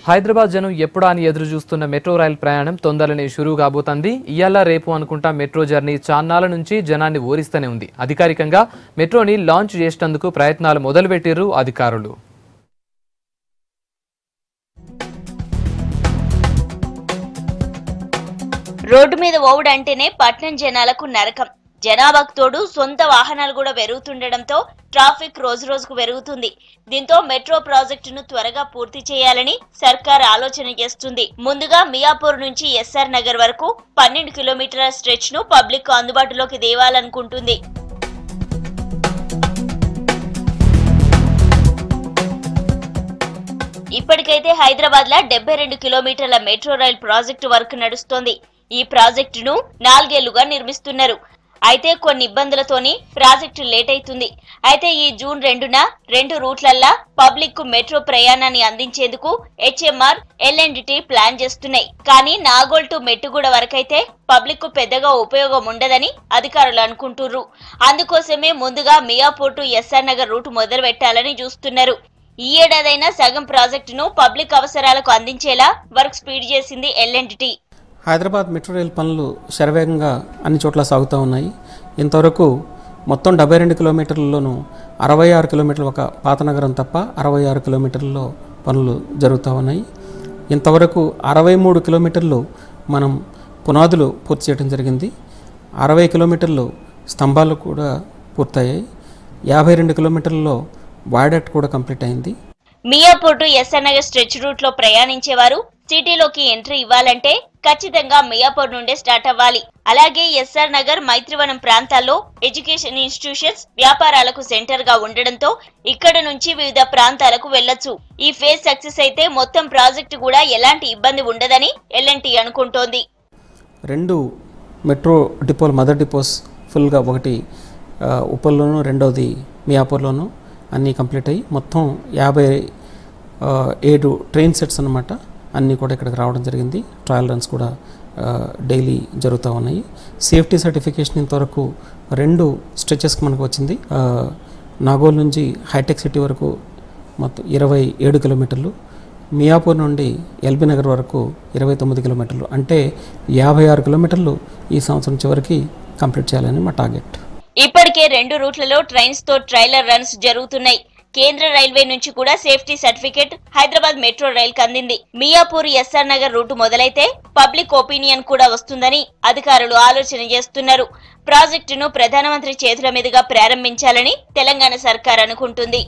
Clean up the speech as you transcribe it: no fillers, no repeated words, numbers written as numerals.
హైదరాబాద్ జనం ఎప్పుడా అని ఎదురు చూస్తున్న మెట్రో రైల్ ప్రయాణం తొందరనే షురూ కాబోతుంది. ఇయాల రేపు అనుకుంటా మెట్రో జర్నీ చాన్నాల నుంచి జనాన్ని ఊరిస్తూనే ఉంది. అధికారికంగా మెట్రోని లాంచ్ చేసేందుకు ప్రయత్నాలు మొదలుపెట్టిర్రు అధికారులు. రోడ్డు మీద ఓవుడంటేనే పట్నం జనాలకు నరకం. జనాభాకు తోడు సొంత వాహనాలు కూడా పెరుగుతుండటంతో ట్రాఫిక్ రోజు రోజుకు పెరుగుతుంది. దీంతో మెట్రో ప్రాజెక్టును త్వరగా పూర్తి చేయాలని సర్కార్ ఆలోచన చేస్తుంది. ముందుగా మియాపూర్ నుంచి ఎస్ఆర్ నగర్ వరకు 12 కిలోమీటర్ల స్ట్రెచ్ ను పబ్లిక్ అందుబాటులోకి తేవాలనుకుంటుంది. ఇప్పటికైతే హైదరాబాద్ లో 72 కిలోమీటర్ల మెట్రో రైల్ ప్రాజెక్టు వర్క్ నడుస్తోంది. ఈ ప్రాజెక్టును 4 ఏళ్లుగా నిర్మిస్తున్నారు. అయితే కొన్ని ఇబ్బందులతోని ప్రాజెక్టు లేట్ అవుతుంది. అయితే ఈ జూన్ 2న 2 రూట్లల్లా పబ్లిక్ కు మెట్రో ప్రయాణాన్ని అందించేందుకు హెచ్ఎంఆర్ ఎల్ఎండ్టీ ప్లాన్ చేస్తున్నాయి. కానీ నాగోల్ టు మెట్టుగూడ వరకైతే పబ్లిక్ కు పెద్దగా ఉపయోగం ఉండదని అధికారులు అనుకుంటున్నారు. అందుకోసమే ముందుగా Miyapur to SR Nagar route మొదలు పెట్టాలని చూస్తున్నారు. ఈ ఏడాదైనా సగం ప్రాజెక్టును పబ్లిక్ అవసరాలకు అందించేలా వర్క్ స్పీడ్ చేసింది ఎల్ఎండ్టీ. హైదరాబాద్ మెట్రో రైల్ పనులు శరవేగంగా అన్ని చోట్ల సాగుతూ ఉన్నాయి. ఇంతవరకు మొత్తం 72 కిలోమీటర్లలోనూ 66 కిలోమీటర్లు ఒక పాత నగరం తప్ప 66 కిలోమీటర్లలో పనులు జరుగుతూ ఉన్నాయి. ఇంతవరకు 63 కిలోమీటర్లు మనం పునాదులు పూర్తి చేయడం జరిగింది. 60 కిలోమీటర్లు స్తంభాలు కూడా పూర్తయ్యాయి. 52 కిలోమీటర్లలో వాడట్ కూడా కంప్లీట్ అయింది. Miyapur to SR Nagar stretch route లో ప్రయాణించేవారు సిటీలోకి ఎంట్రీ ఇవ్వాలంటే ఖచ్చితంగా మియాపూర్ నుండే స్టార్ట్ అవ్వాలి. అలాగే ఎస్ఆర్ నగర్, మైత్రివనం ప్రాంతాల్లో ఎడ్యుకేషన్ ఇన్స్టిట్యూషన్స్, వ్యాపారాలకు సెంటర్ గా ఉండడంతో ఇక్కడ నుంచి వివిధ ప్రాంతాలకు వెళ్లొచ్చు. ఈ ఫేజ్ సక్సెస్ అయితే మొత్తం ప్రాజెక్టు కూడా ఎలాంటి ఇబ్బంది ఉండదని ఎల్ఎన్టీ అనుకుంటోంది. 2 మెట్రో డిపోలు, మదర్ డిపోస్ ఫుల్గా, ఒకటి ఉప్పల్లోను, రెండవది మియాపూర్లోను అన్నీ కంప్లీట్ అయ్యి మొత్తం 57 ట్రైన్ సెట్స్ అన్నమాట అన్నీ కూడా ఇక్కడికి రావడం జరిగింది. ట్రయల్ రన్స్ కూడా డైలీ జరుగుతూ ఉన్నాయి. సేఫ్టీ సర్టిఫికేషన్ ఇంతవరకు 2 స్ట్రెచెస్కి మనకు వచ్చింది. నాగోల్ నుంచి హైటెక్ సిటీ వరకు మొత్తం 27 కిలోమీటర్లు, మియాపూర్ నుండి ఎల్బీ నగర్ వరకు 29 కిలోమీటర్లు, అంటే 56 కిలోమీటర్లు ఈ సంవత్సరం చివరికి కంప్లీట్ చేయాలని మా టార్గెట్. ఇప్పటికే 2 రూట్లలో ట్రైన్స్ తో ట్రైలర్ రన్స్ జరుగుతున్నాయి. కేంద్ర రైల్వే నుంచి కూడా safety certificate Hyderabad metro rail కి అందింది. మియాపూర్ ఎస్ఆర్ నగర్ రూట్ మొదలైతే పబ్లిక్ ఒపీనియన్ కూడా వస్తుందని అధికారులు ఆలోచన చేస్తున్నారు. ప్రాజెక్టును ప్రధానమంత్రి చేతుల మీదుగా ప్రారంభించాలని తెలంగాణ సర్కార్ అనుకుంటుంది.